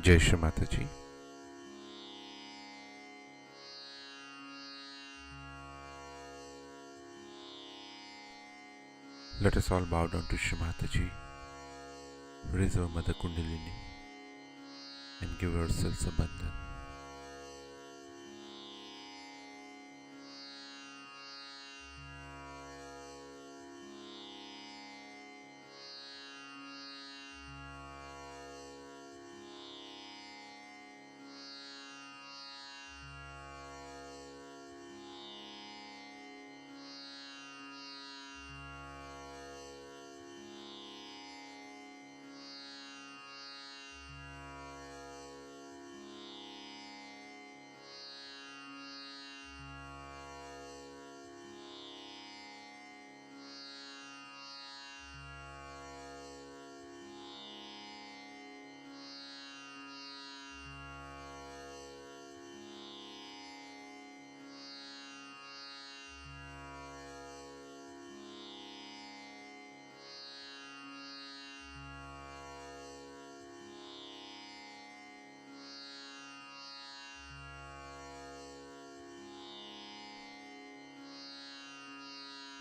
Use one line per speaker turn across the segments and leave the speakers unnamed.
Jai Shri Mataji. Let us all bow down to Shri Mataji, raise our Mother Kundalini and give ourselves a bandhan.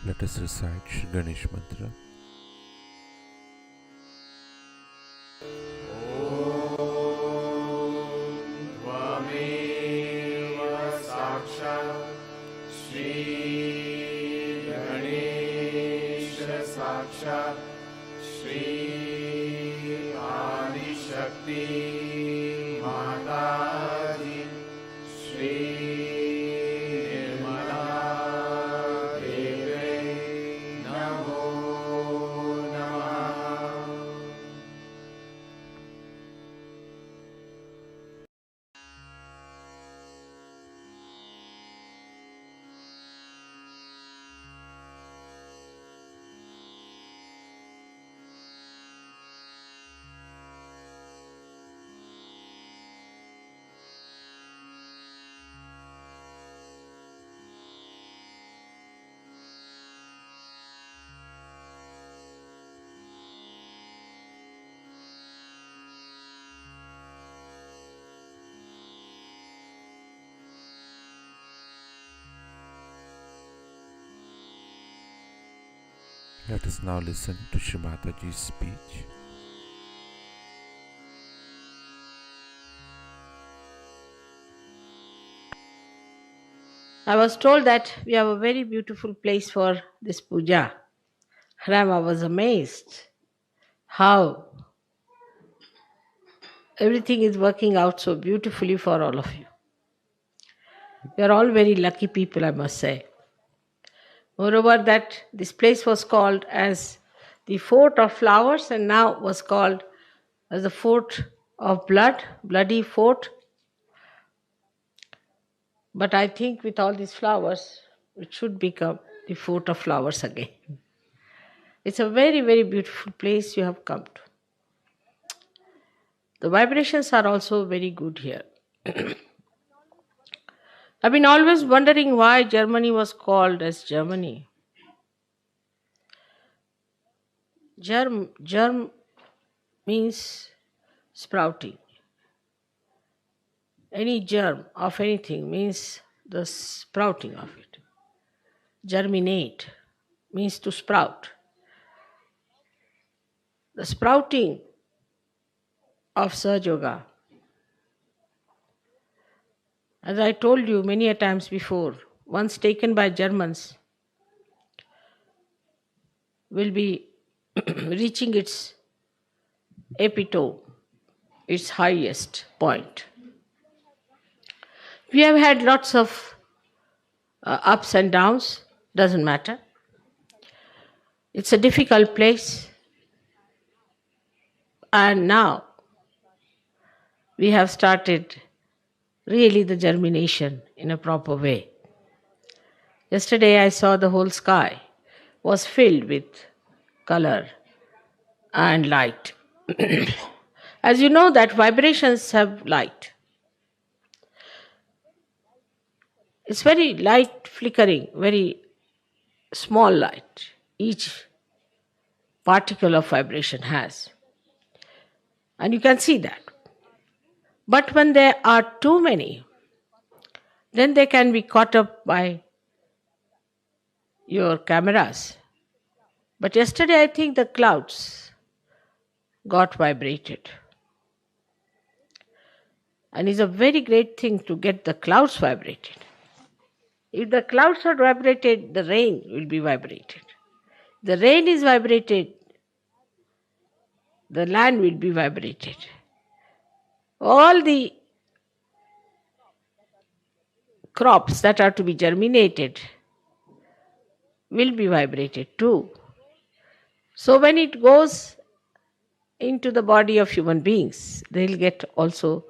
Let us recite Shri Ganesh Mantra. Let us now listen to Shri Mataji's speech.
I was told that we have a very beautiful place for this puja. And I was amazed how everything is working out so beautifully for all of you. You are all very lucky people, I must say. Moreover, that this place was called as the Fort of Flowers and now was called as the Fort of Blood, Bloody Fort. But I think with all these flowers, it should become the Fort of Flowers again. It's a very, very beautiful place you have come to. The vibrations are also very good here. I've been always wondering why Germany was called as Germany. Germ means sprouting. Any germ of anything means the sprouting of it. Germinate means to sprout. The sprouting of Sahaja Yoga, as I told you many a times before, once taken by Germans, will be reaching its epitome, its highest point. We have had lots of ups and downs, doesn't matter. It's a difficult place. And now we have started really the germination in a proper way. Yesterday I saw the whole sky was filled with color and light. As you know that vibrations have light. It's very light flickering, very small light each particle of vibration has. And you can see that. But when there are too many, then they can be caught up by your cameras. But yesterday, I think the clouds got vibrated. And it's a very great thing to get the clouds vibrated. If the clouds are vibrated, the rain will be vibrated. The rain is vibrated, the land will be vibrated. All the crops that are to be germinated will be vibrated too. So when it goes into the body of human beings, they'll get also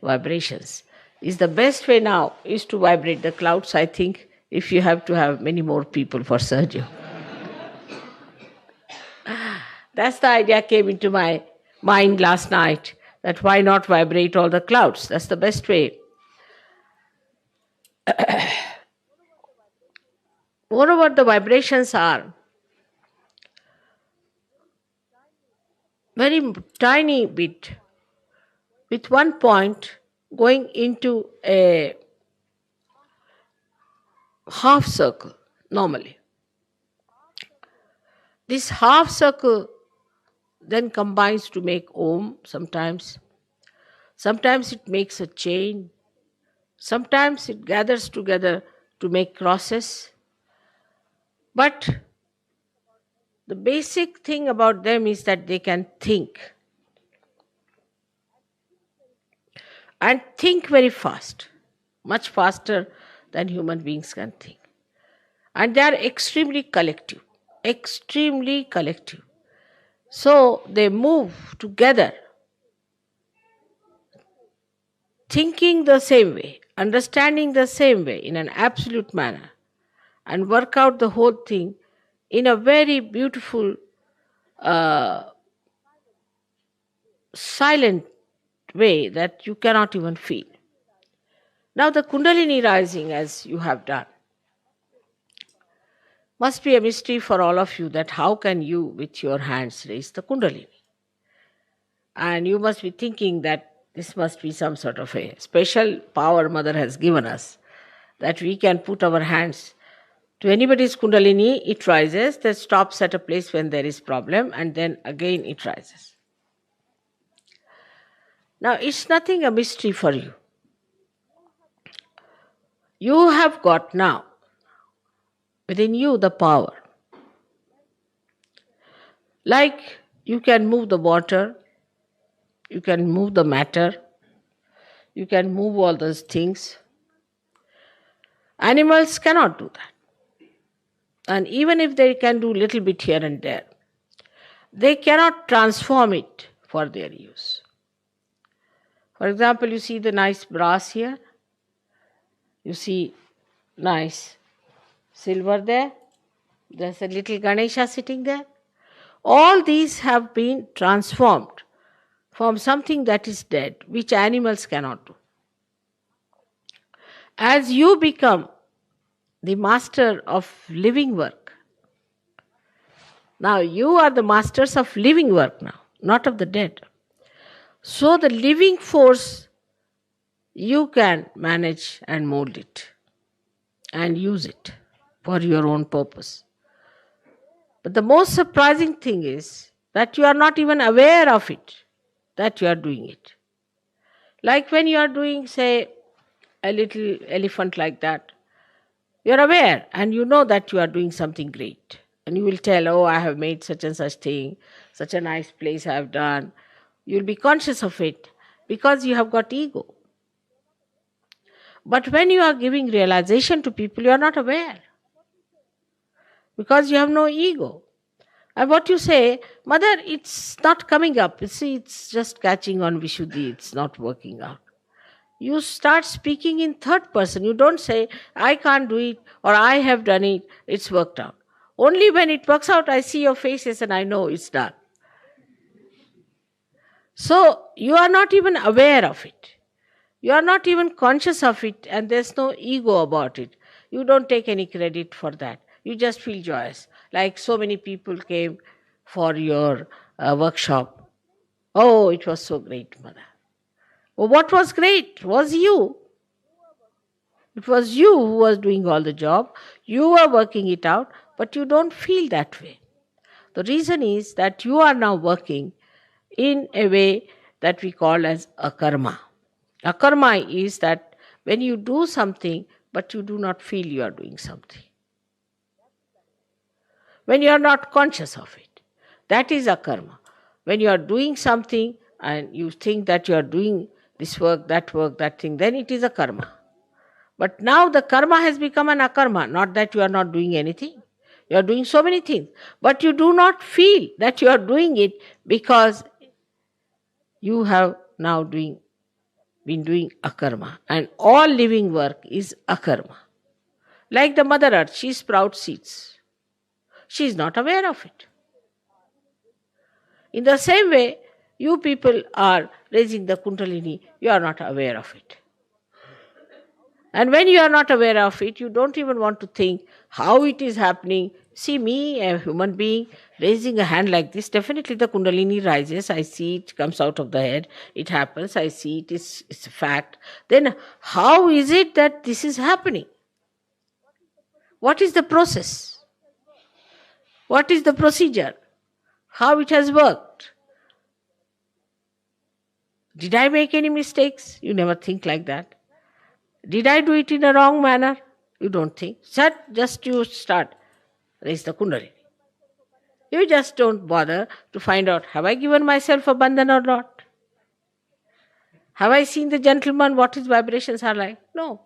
vibrations. Is the best way now is to vibrate the clouds, I think, if you have to have many more people for Sergio. That's the idea came into my mind last night, that why not vibrate all the clouds? That's the best way. Moreover, the vibrations are very tiny bit, with one point going into a half circle normally. This half circle then combines to make Om sometimes. Sometimes it makes a chain. Sometimes it gathers together to make crosses. But the basic thing about them is that they can think. And think very fast, much faster than human beings can think. And they are extremely collective, extremely collective. So they move together, thinking the same way, understanding the same way in an absolute manner, and work out the whole thing in a very beautiful, silent way that you cannot even feel. Now, the Kundalini rising, as you have done, must be a mystery for all of you, that how can you with your hands raise the Kundalini? And you must be thinking that this must be some sort of a special power Mother has given us, that we can put our hands to anybody's Kundalini, it rises, that stops at a place when there is problem, and then again it rises. Now, it's nothing a mystery for you. You have got now within you the power. Like you can move the water, you can move the matter, you can move all those things. Animals cannot do that. And even if they can do little bit here and there, they cannot transform it for their use. For example, you see the nice brass here, you see nice silver there, there's a little Ganesha sitting there. All these have been transformed from something that is dead, which animals cannot do. As you become the master of living work, now you are the masters of living work now, not of the dead. So the living force, you can manage and mold it and use it for your own purpose. But the most surprising thing is that you are not even aware of it, that you are doing it. Like when you are doing, say, a little elephant like that, you are aware and you know that you are doing something great. And you will tell, oh, I have made such and such thing, such a nice place I have done. You will be conscious of it because you have got ego. But when you are giving realization to people, you are not aware because you have no ego. And what you say, Mother, it's not coming up. You see, it's just catching on Vishuddhi, it's not working out. You start speaking in third person. You don't say, I can't do it or I have done it, it's worked out. Only when it works out, I see your faces and I know it's done. So you are not even aware of it. You are not even conscious of it, and there's no ego about it. You don't take any credit for that. You just feel joyous. Like so many people came for your workshop. Oh, it was so great, Mother. What was great was you. It was you who was doing all the job. You were working it out, but you don't feel that way. The reason is that you are now working in a way that we call as a karma. A karma is that when you do something, but you do not feel you are doing something. When you are not conscious of it, that is a karma. When you are doing something and you think that you are doing this work, that thing, then it is a karma. But now the karma has become an akarma, not that you are not doing anything. You are doing so many things, but you do not feel that you are doing it because you have now been doing akarma. And all living work is akarma. Like the Mother Earth, she sprouts seeds. She is not aware of it. In the same way, you people are raising the Kundalini, you are not aware of it. And when you are not aware of it, you don't even want to think how it is happening. See me, a human being, raising a hand like this, definitely the Kundalini rises. I see it comes out of the head. It happens. I see it. It's a fact. Then how is it that this is happening? What is the process? What is the procedure? How it has worked? Did I make any mistakes? You never think like that. Did I do it in a wrong manner? You don't think. Just you start. Raise the Kundalini. You just don't bother to find out, have I given myself a bandhan or not? Have I seen the gentleman, what his vibrations are like? No.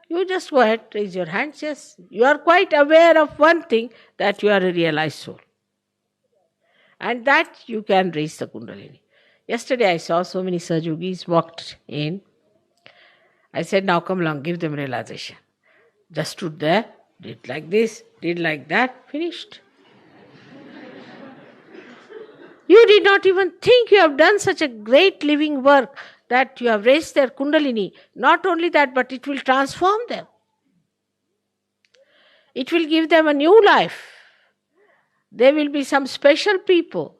You just go ahead, raise your hands. Yes, you are quite aware of one thing, that you are a realized soul. And that you can raise the Kundalini. Yesterday I saw so many Sahajogis walked in. I said, now come along, give them realization. Just stood there, did like this, did like that, finished. You did not even think you have done such a great living work that you have raised their Kundalini. Not only that, but it will transform them. It will give them a new life. There will be some special people,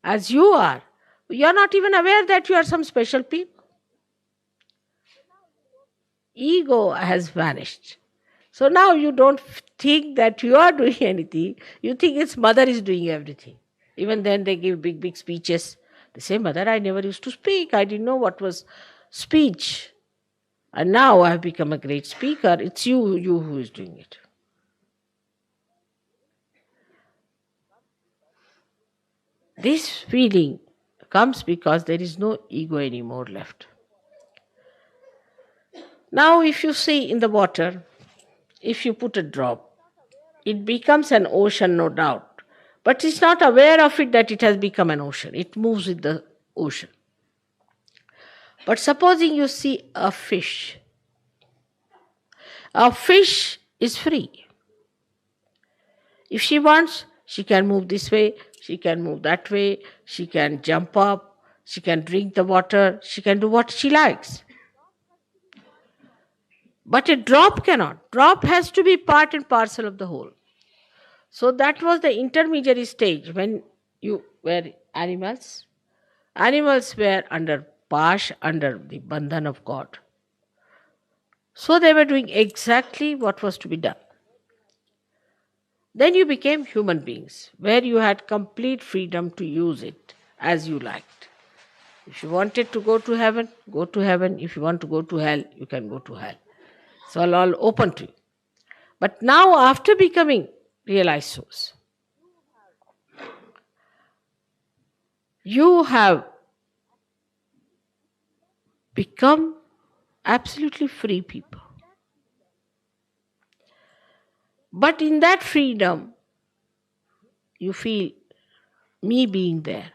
as you are. You are not even aware that you are some special people. Ego has vanished. So now you don't think that you are doing anything. You think its mother is doing everything. Even then they give big, big speeches. They say, Mother, I never used to speak. I didn't know what was speech. And now I have become a great speaker. It's you who is doing it. This feeling comes because there is no ego anymore left. Now if you see in the water, if you put a drop, it becomes an ocean, no doubt. But it's not aware of it that it has become an ocean. It moves with the ocean. But supposing you see a fish. A fish is free. If she wants, she can move this way, she can move that way, she can jump up, she can drink the water, she can do what she likes. But a drop cannot. Drop has to be part and parcel of the whole. So that was the intermediary stage when you were animals. Animals were under pash, under the bandhan of God. So they were doing exactly what was to be done. Then you became human beings, where you had complete freedom to use it as you liked. If you wanted to go to heaven, go to heaven. If you want to go to hell, you can go to hell. It's all open to you. But now after becoming realized souls, you have become absolutely free people. But in that freedom, you feel me being there.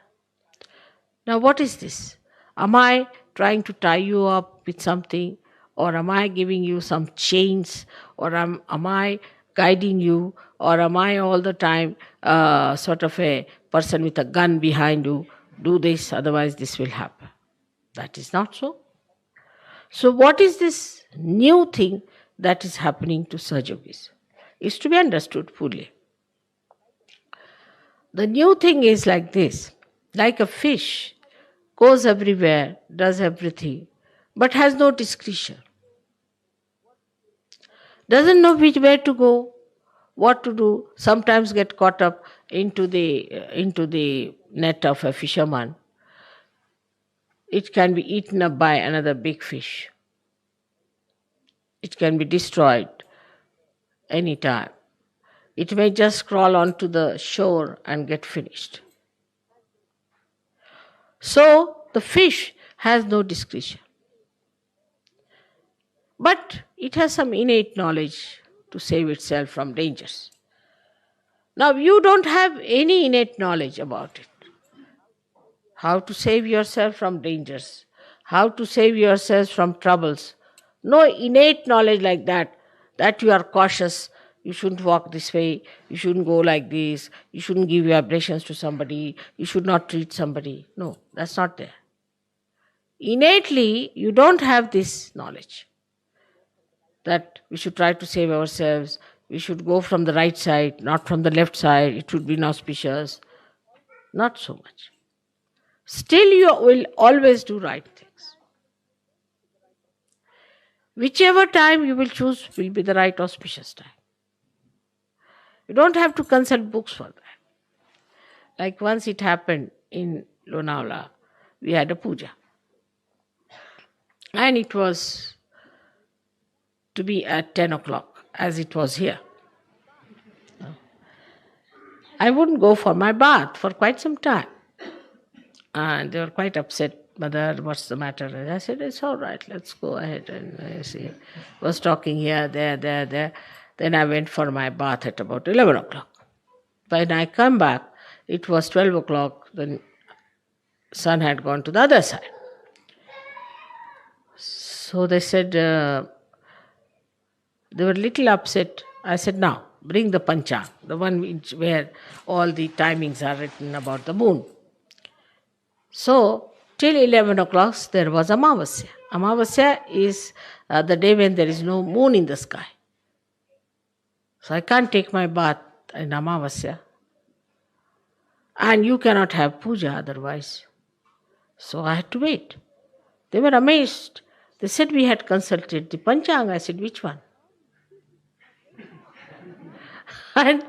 Now what is this? Am I trying to tie you up with something? Or am I giving you some chains? Or am I guiding you? Or am I all the time sort of a person with a gun behind you? Do this, otherwise this will happen. That is not so. So what is this new thing that is happening to Sahajogis? Is to be understood fully. The new thing is like this. Like a fish goes everywhere, does everything. but has no discretion. Doesn't know which way to go, what to do, sometimes get caught up into the net of a fisherman. It can be eaten up by another big fish. It can be destroyed anytime. It may just crawl onto the shore and get finished. So the fish has no discretion. But it has some innate knowledge to save itself from dangers. Now you don't have any innate knowledge about it. How to save yourself from dangers, how to save yourselves from troubles. No innate knowledge like that you are cautious, you shouldn't walk this way, you shouldn't go like this, you shouldn't give vibrations to somebody, you should not treat somebody. No, that's not there. Innately, you don't have this knowledge that we should try to save ourselves, we should go from the right side, not from the left side, it would be inauspicious. Not so much. Still, you will always do right things. Whichever time you will choose will be the right auspicious time. You don't have to consult books for that. Like once it happened in Lonavala, we had a puja. And it was to be at 10 o'clock, as it was here. I wouldn't go for my bath for quite some time. And they were quite upset. Mother, what's the matter? And I said, it's all right, let's go ahead. And I was talking here, there. Then I went for my bath at about 11 o'clock. When I come back, it was 12 o'clock. The sun had gone to the other side. So they said, they were a little upset. I said, now, bring the Panchang, the one where all the timings are written about the moon. So, till 11 o'clock, there was Amavasya. Amavasya is the day when there is no moon in the sky. So, I can't take my bath in Amavasya. And you cannot have puja otherwise. So, I had to wait. They were amazed. They said, we had consulted the Panchang. I said, which one? And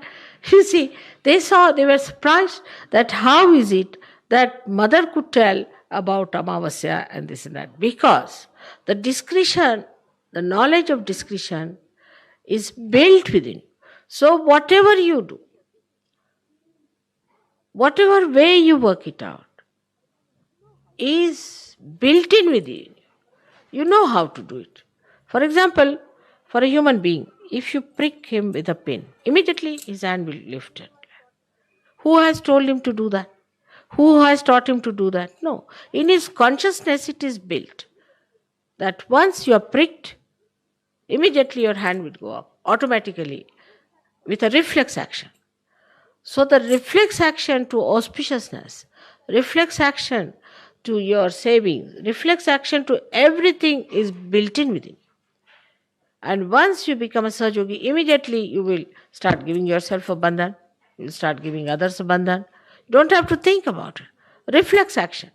you see, they were surprised that how is it that mother could tell about Amavasya and this and that. Because the discretion, the knowledge of discretion is built within. So whatever you do, whatever way you work it out, is built in within you. You know how to do it. For example, for a human being, if you prick him with a pin, immediately his hand will lift it. Who has told him to do that? Who has taught him to do that? No. In his consciousness it is built that once you are pricked, immediately your hand will go up automatically with a reflex action. So the reflex action to auspiciousness, reflex action to your savings, reflex action to everything is built in within you. And once you become a Sahaja-yogi, immediately you will start giving yourself a bandhan, you will start giving others a bandhan. You don't have to think about it. Reflex action.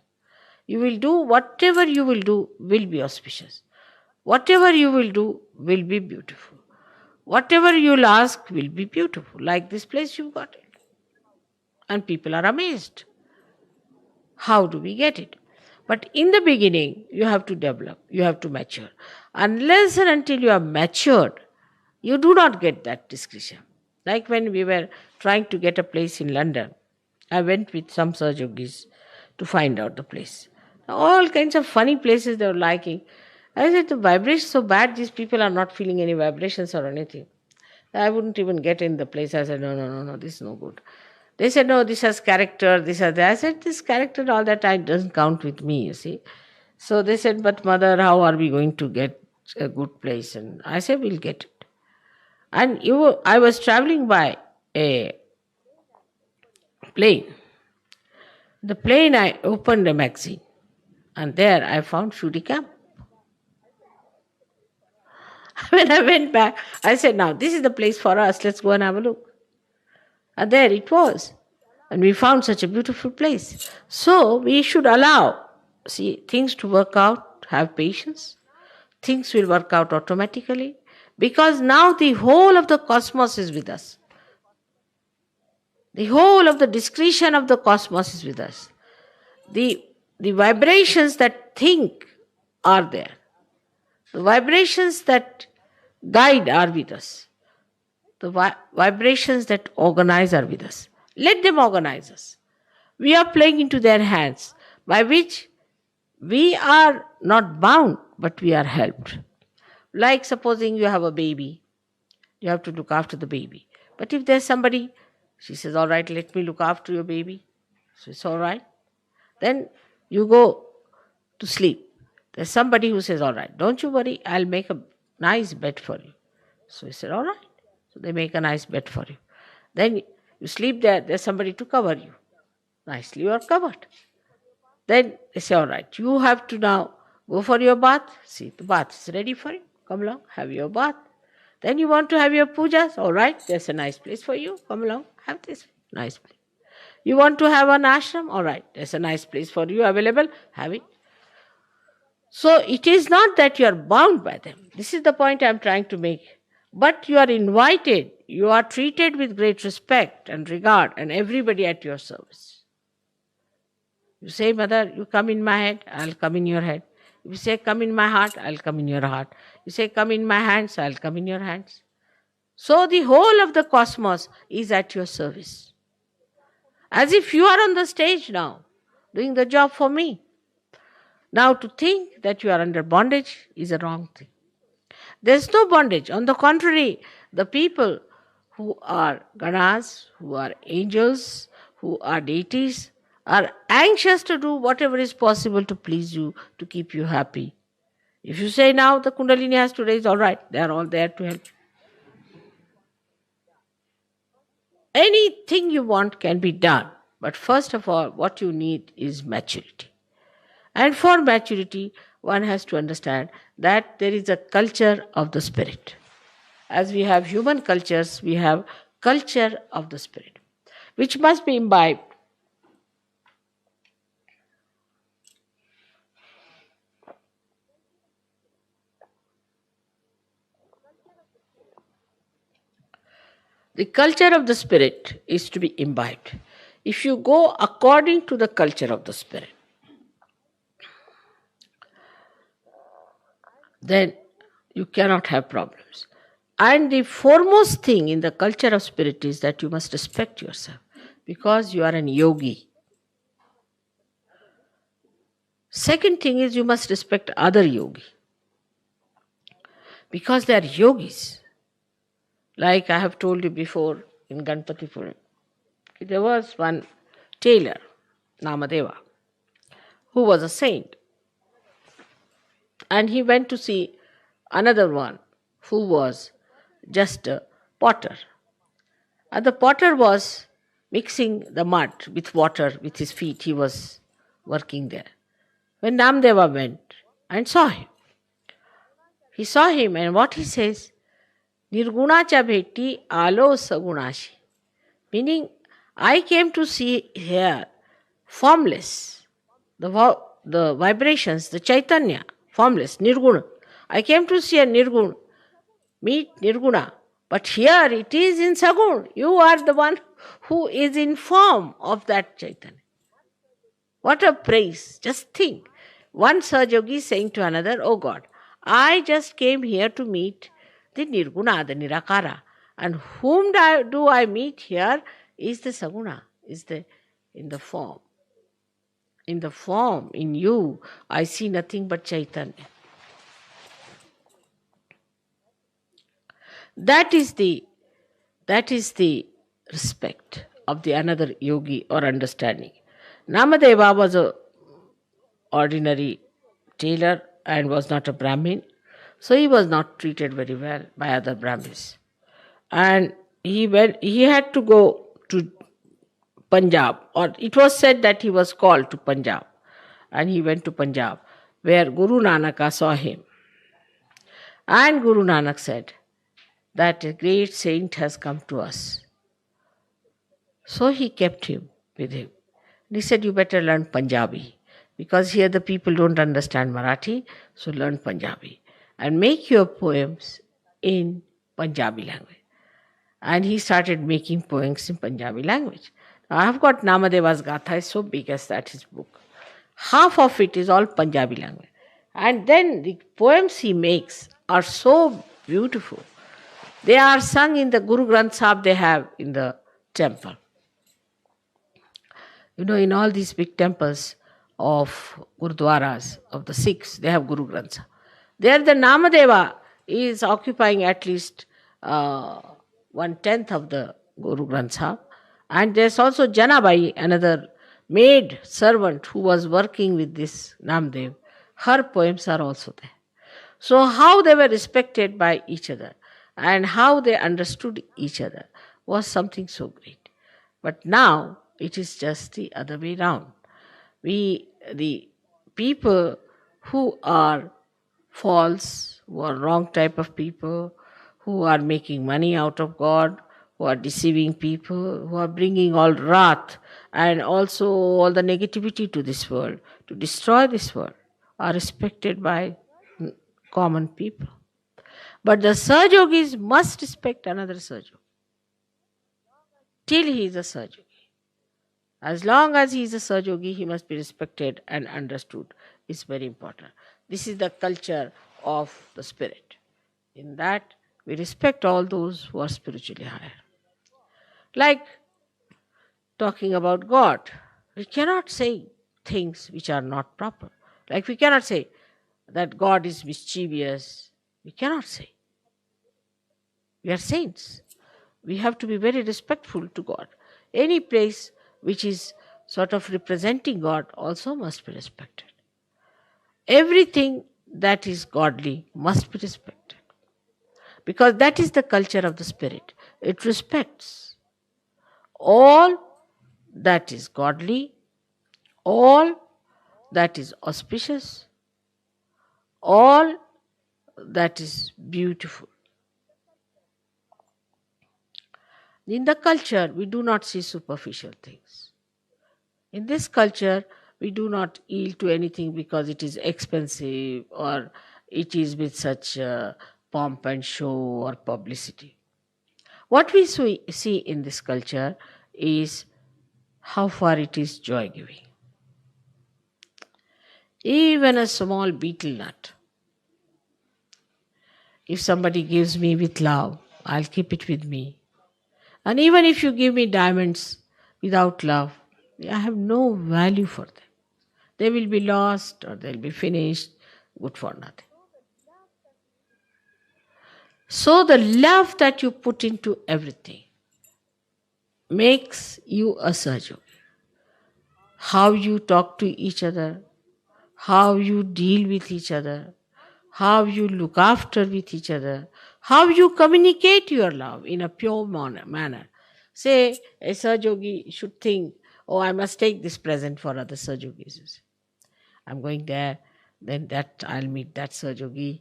You will do whatever you will do will be auspicious. Whatever you will do will be beautiful. Whatever you will ask will be beautiful. Like this place you got it. And people are amazed. How do we get it? But in the beginning, you have to develop, you have to mature. Unless and until you are matured, you do not get that discretion. Like when we were trying to get a place in London, I went with some Sahaja-yogis to find out the place. All kinds of funny places they were liking. I said, the vibration is so bad, these people are not feeling any vibrations or anything. I wouldn't even get in the place. I said, no, this is no good. They said, no, this has character, this has that. I said, this character, all that doesn't count with me, you see. So they said, but mother, how are we going to get a good place? And I said, we'll get it. And I was traveling by a plane. The plane, I opened a magazine. And there I found Shuddhi Camp. When I went back, I said, now this is the place for us, let's go and have a look. And there it was. And we found such a beautiful place. So we should allow, things to work out have patience. Things will work out automatically because now the whole of the cosmos is with us. The whole of the discretion of the cosmos is with us. The vibrations that think are there. The vibrations that guide are with us. The vibrations that organize are with us. Let them organize us. We are playing into their hands, by which we are not bound, but we are helped. Like supposing you have a baby, you have to look after the baby. But if there's somebody, she says, all right, let me look after your baby. So it's all right. Then you go to sleep. There's somebody who says, all right, don't you worry, I'll make a nice bed for you. So he said, all right. So they make a nice bed for you. Then you sleep there, there's somebody to cover you. Nicely you are covered. Then they say, all right, you have to now go for your bath. See, the bath is ready for you. Come along, have your bath. Then you want to have your pujas. All right, there's a nice place for you. Come along, have this nice place. You want to have an ashram. All right, there's a nice place for you available. Have it. So it is not that you are bound by them. This is the point I am trying to make. But you are invited. You are treated with great respect and regard, and everybody at your service. You say, Mother, you come in my head, I'll come in your head. If you say, come in my heart, I'll come in your heart. You say, come in my hands, I'll come in your hands. So the whole of the cosmos is at your service. As if you are on the stage now, doing the job for me. Now to think that you are under bondage is a wrong thing. There is no bondage. On the contrary, the people who are Ganas, who are angels, who are deities, are anxious to do whatever is possible to please you, to keep you happy. If you say now the Kundalini has to raise, all right, they are all there to help. Anything you want can be done. But first of all, what you need is maturity. And for maturity, one has to understand that there is a culture of the spirit. As we have human cultures, we have culture of the spirit, which must be imbibed. The culture of the spirit is to be imbibed. If you go according to the culture of the spirit, then you cannot have problems. And the foremost thing in the culture of spirit is that you must respect yourself, because you are an yogi. Second thing is you must respect other yogi, because they are yogis. Like I have told you before in Ganpatipuram, there was one tailor, Namadeva, who was a saint. And he went to see another one who was just a potter. And the potter was mixing the mud with water with his feet. He was working there. When Namdeva went and saw him, he saw him, and what he says, Nirgunacha bheti alo sagunashi. Meaning, I came to see here formless, the vibrations, the Chaitanya, formless, Nirguna. I came to see a Nirguna, meet Nirguna. But here it is in Sagun. You are the one who is in form of that Chaitanya. What a praise. Just think. One Sahajogi saying to another, oh God, I just came here to meet the Nirguna, the Nirakara. And whom do I meet here is the Saguna, is in the form. In the form, in you, I see nothing but Chaitanya. That is the respect of the another yogi or understanding. Namadeva was a ordinary tailor and was not a Brahmin, so he was not treated very well by other Brahmins. And he had to go to Punjab, or it was said that he was called to Punjab, and he went to Punjab, where Guru Nanak saw him. And Guru Nanak said that a great saint has come to us. So he kept him with him. And he said, you better learn Punjabi. because here the people don't understand Marathi, so learn Punjabi and make your poems in Punjabi language. And he started making poems in Punjabi language. Now, I have got Namadeva's Gatha, is so big as that his book. Half of it is all Punjabi language. And then the poems he makes are so beautiful. They are sung in the Guru Granth Sahib they have in the temple. In all these big temples of Gurudwaras, of the Sikhs, they have Guru Granth Sahib. There the Namadeva is occupying at least 1/10 of the Guru Granth Sahib. And there's also Janabai, another maid servant who was working with this Namdev. Her poems are also there. So how they were respected by each other and how they understood each other was something so great. But now it is just the other way round. The people who are false, who are wrong type of people, who are making money out of God, who are deceiving people, who are bringing all wrath and also all the negativity to this world, to destroy this world, are respected by common people. But the Sahajogis must respect another Sahajogi till he is a Sahajogi. As long as he is a Sahajogi, he must be respected and understood. It's very important. This is the culture of the spirit. In that, we respect all those who are spiritually higher. Like talking about God, we cannot say things which are not proper. Like we cannot say that God is mischievous. We cannot say. We are saints. We have to be very respectful to God. Any place which is sort of representing God also must be respected. Everything that is godly must be respected. Because that is the culture of the spirit. It respects all that is godly, all that is auspicious, all that is beautiful. In the culture, we do not see superficial things. In this culture, we do not yield to anything because it is expensive or it is with such pomp and show or publicity. What we see in this culture is how far it is joy giving. Even a small betel nut, if somebody gives me with love, I'll keep it with me. And even if you give me diamonds without love, I have no value for them. They will be lost or they'll be finished, good for nothing. So the love that you put into everything makes you a Sahajogi. How you talk to each other, how you deal with each other, how you look after with each other, how you communicate your love in a pure manner. Say, a Sahajogi should think, oh, I must take this present for other Sahajogis. I'm going there, then that I'll meet that Sahajogi,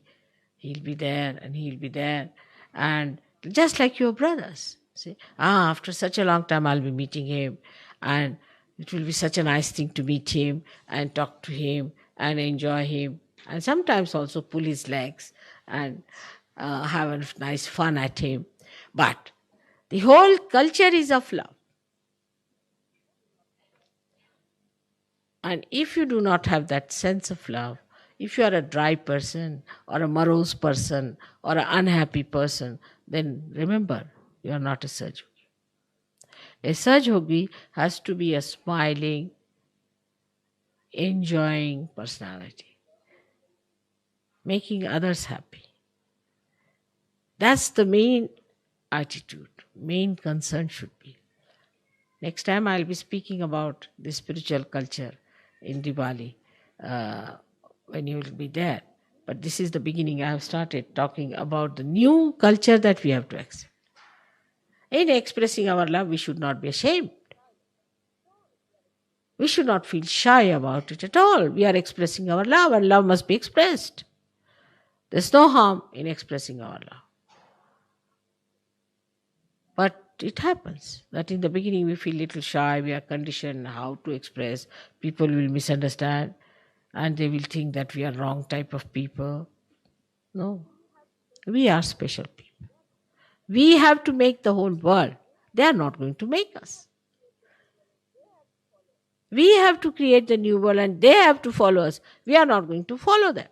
he'll be there and he'll be there. And just like your brothers. Say, after such a long time I'll be meeting him and it will be such a nice thing to meet him and talk to him and enjoy him. And sometimes also pull his legs and have a nice fun at him. But the whole culture is of love. And if you do not have that sense of love, if you are a dry person or a morose person or an unhappy person, then remember, you are not a Sahajogi. A Sahajogi has to be a smiling, enjoying personality, making others happy. That's the main attitude, main concern should be. Next time I'll be speaking about the spiritual culture in Diwali when you will be there. But this is the beginning. I have started talking about the new culture that we have to accept. In expressing our love, we should not be ashamed. We should not feel shy about it at all. We are expressing our love and love must be expressed. There's no harm in expressing our love. But it happens that in the beginning we feel little shy, we are conditioned how to express, people will misunderstand. and they will think that we are wrong type of people. No, we are special people. We have to make the whole world. They are not going to make us. We have to create the new world and they have to follow us. We are not going to follow them.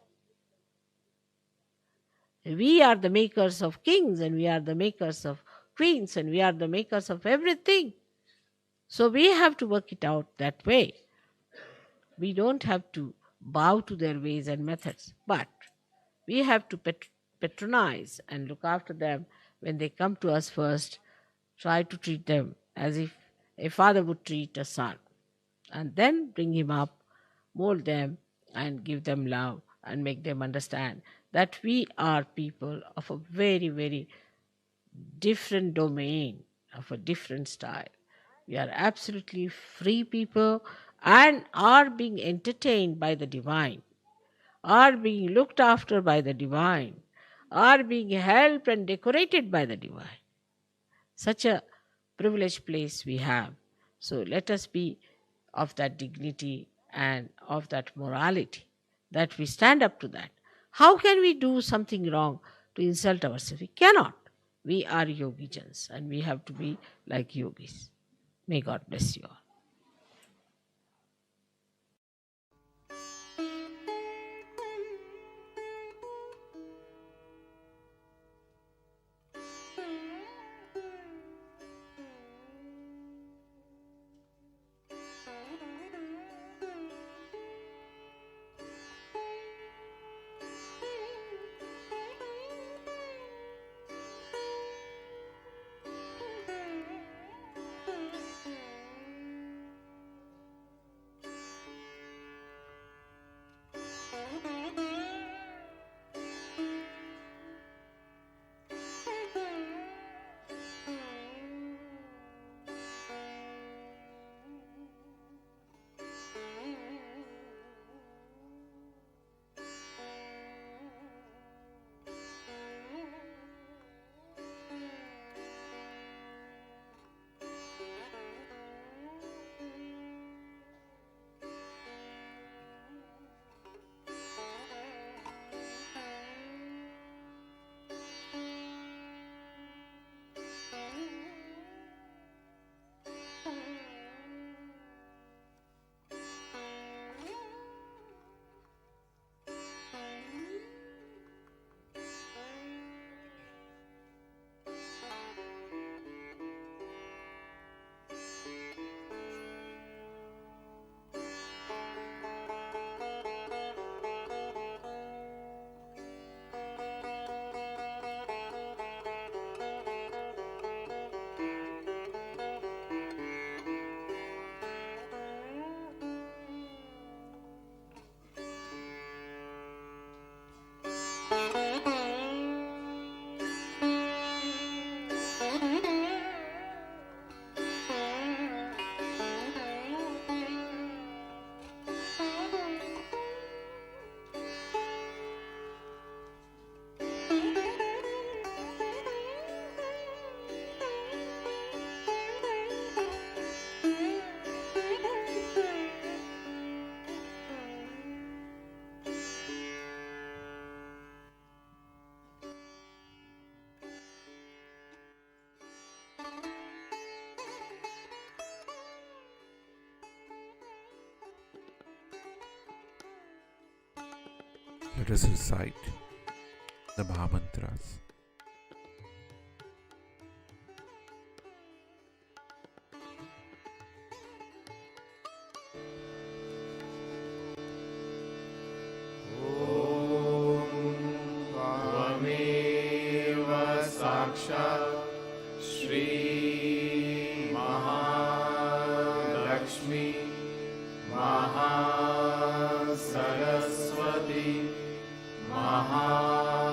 We are the makers of kings and we are the makers of queens and we are the makers of everything. So we have to work it out that way. We don't have to bow to their ways and methods, but we have to patronize and look after them when they come to us first. Try to treat them as if a father would treat a son, and then bring him up, mold them, and give them love and make them understand that we are people of a very, very different domain, of a different style. We are absolutely free people and are being entertained by the divine, are being looked after by the divine, are being helped and decorated by the divine. Such a privileged place we have. So let us be of that dignity and of that morality, that we stand up to that. How can we do something wrong to insult ourselves? We cannot. We are yogijans and we have to be like yogis. May God bless you all.
Let us recite the Mahamantras.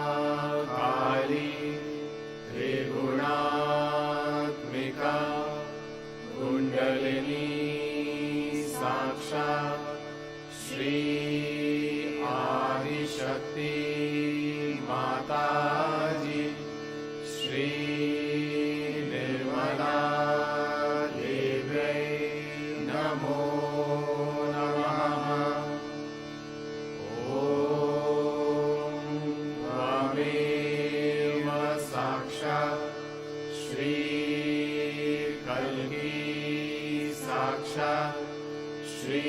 Mahakali Shri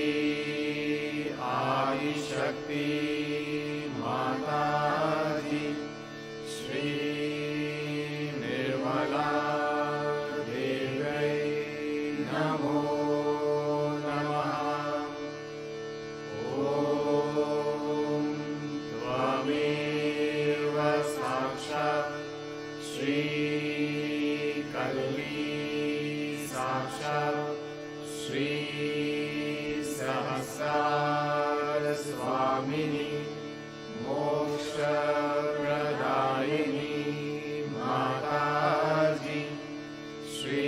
Adishakti माता जी, श्री निर्मला देवी नमो नमः। ॐ त्वमेव साक्षात् श्री कल्ली साक्षात् श्री सहस्रार स्वामिनी मोक्षप्रदायिनी माता जी, श्री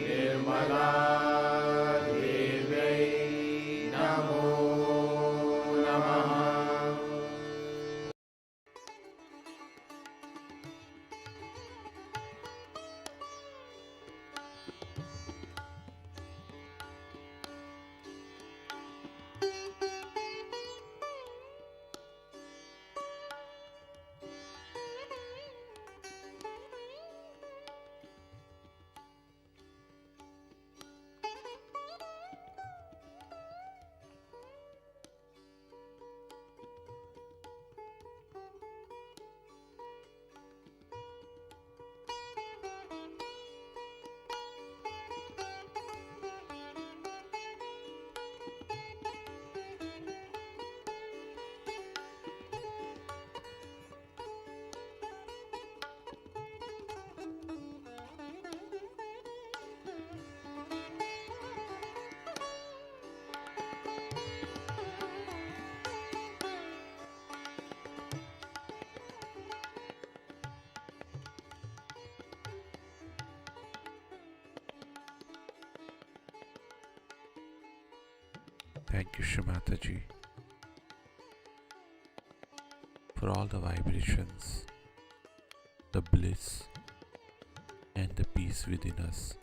निर्मला देवी नमो नमः।
Thank you, Shrimataji, for all the vibrations, the bliss, and the peace within us.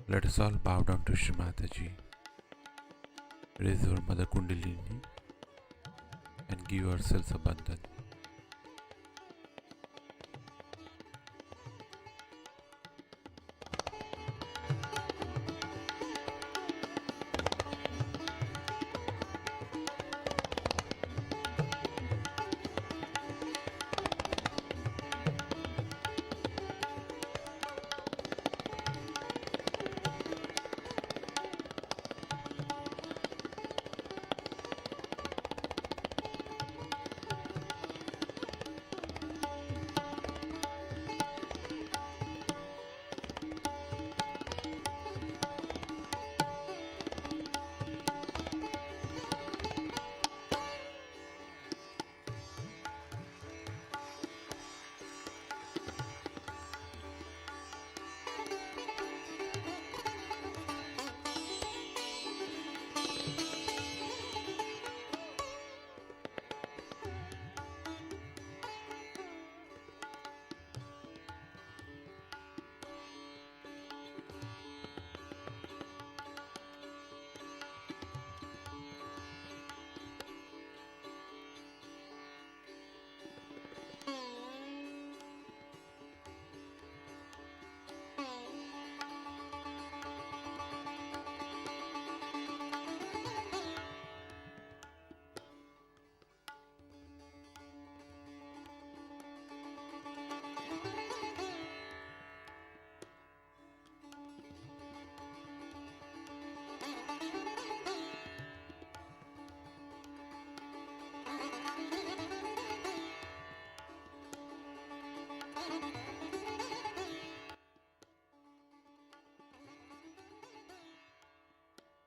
Let us all bow down to Shrimataji, raise our Mother Kundalini, and give ourselves a bandhan.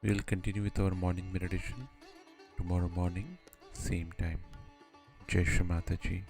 We will continue with our morning meditation tomorrow morning, same time. Jai Shri Mataji.